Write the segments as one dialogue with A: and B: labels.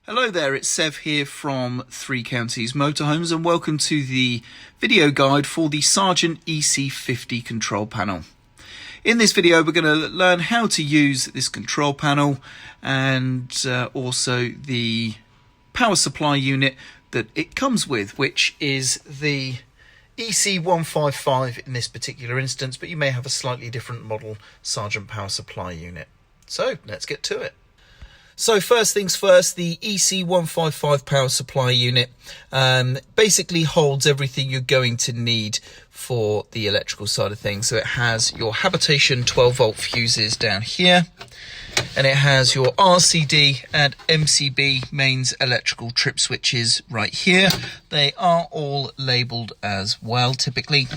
A: Hello there, it's Sev here from Three Counties Motorhomes and welcome to the video guide for the Sargent EC50 control panel. In this video we're going to learn how to use this control panel and also the power supply unit that it comes with, which is the EC155 in this particular instance, but you may have a slightly different model Sargent power supply unit. So let's get to it. So first things first, the EC155 power supply unit basically holds everything you're going to need for the electrical side of things. So it has your habitation 12 volt fuses down here, and it has your RCD and MCB mains electrical trip switches right here. They are all labelled as well typically.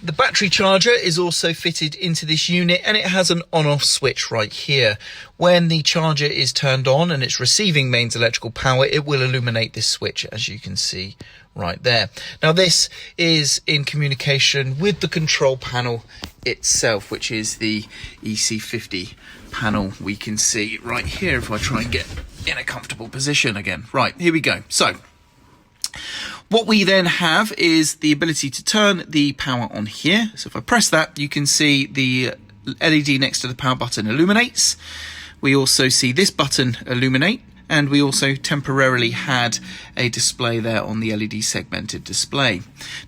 A: The battery charger is also fitted into this unit, and it has an on-off switch right here. When the charger is turned on and it's receiving mains electrical power, it will illuminate this switch, as you can see right there. Now this is in communication with the control panel itself, which is the EC50 panel we can see right here. If I try and get in a comfortable position again. Right, here we go. So what we then have is the ability to turn the power on here. So if I press that, you can see the LED next to the power button illuminates. We also see this button illuminate, and we also temporarily had a display there on the LED segmented display.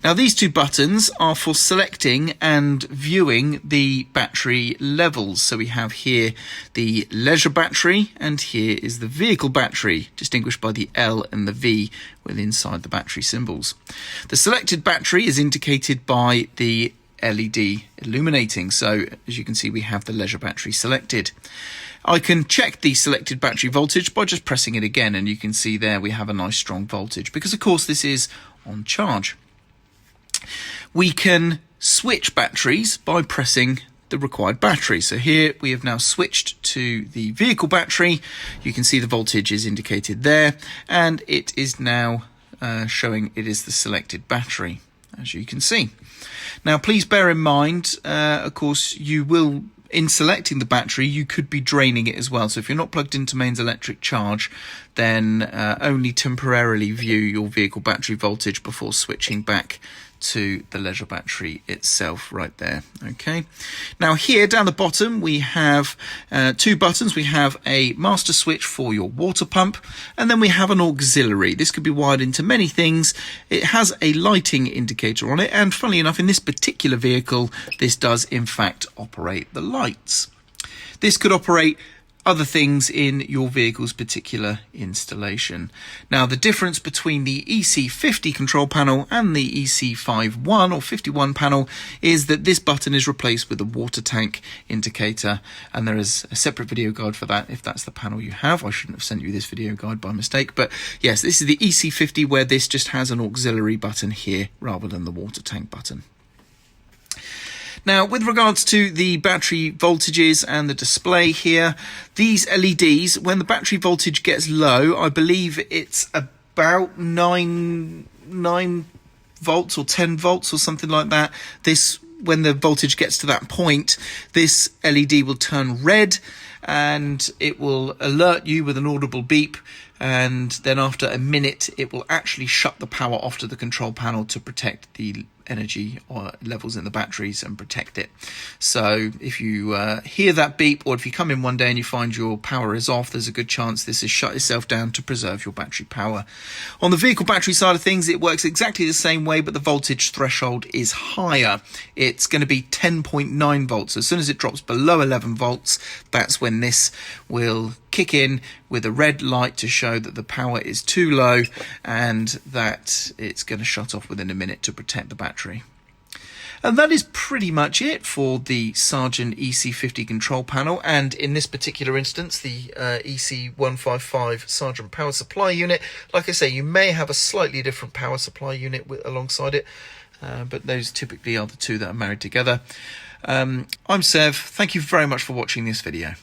A: Now these two buttons are for selecting and viewing the battery levels. So we have here the leisure battery, and here is the vehicle battery, distinguished by the L and the V with inside the battery symbols. The selected battery is indicated by the LED illuminating. So as you can see, we have the leisure battery selected. I can check the selected battery voltage by just pressing it again, and you can see there we have a nice strong voltage because of course this is on charge. We can switch batteries by pressing the required battery. So here we have now switched to the vehicle battery. You can see the voltage is indicated there, and it is now showing it is the selected battery, as you can see. Now please bear in mind, of course, you will, in selecting the battery, you could be draining it as well. So if you're not plugged into mains electric charge, then only temporarily view your vehicle battery voltage before switching back to the leisure battery itself right there. Okay, now here down the bottom we have two buttons. We have a master switch for your water pump, and then we have an auxiliary. This could be wired into many things. It has a lighting indicator on it, and funnily enough, in this particular vehicle this does in fact operate the lights. This could operate other things in your vehicle's particular installation. Now the difference between the EC50 control panel and the EC51 or 51 panel is that this button is replaced with a water tank indicator, and there is a separate video guide for that if that's the panel you have. I shouldn't have sent you this video guide by mistake, but yes, this is the EC50 where this just has an auxiliary button here rather than the water tank button. Now, with regards to the battery voltages and the display here, these LEDs, when the battery voltage gets low, I believe it's about 9 volts or 10 volts or something like that. When the voltage gets to that point, this LED will turn red and it will alert you with an audible beep, and then after a minute it will actually shut the power off to the control panel to protect the energy or levels in the batteries and protect it. So if you hear that beep, or if you come in one day and you find your power is off, there's a good chance this has shut itself down to preserve your battery power. On the vehicle battery side of things, it works exactly the same way, but the voltage threshold is higher. It's going to be 10.9 volts. As soon as it drops below 11 volts, that's when this will kick in with a red light to show that the power is too low and that it's going to shut off within a minute to protect the battery. And that is pretty much it for the Sargent EC50 control panel, and in this particular instance the EC155 Sargent power supply unit. Like I say, you may have a slightly different power supply unit alongside it, but those typically are the two that are married together. I'm Sev. Thank you very much for watching this video.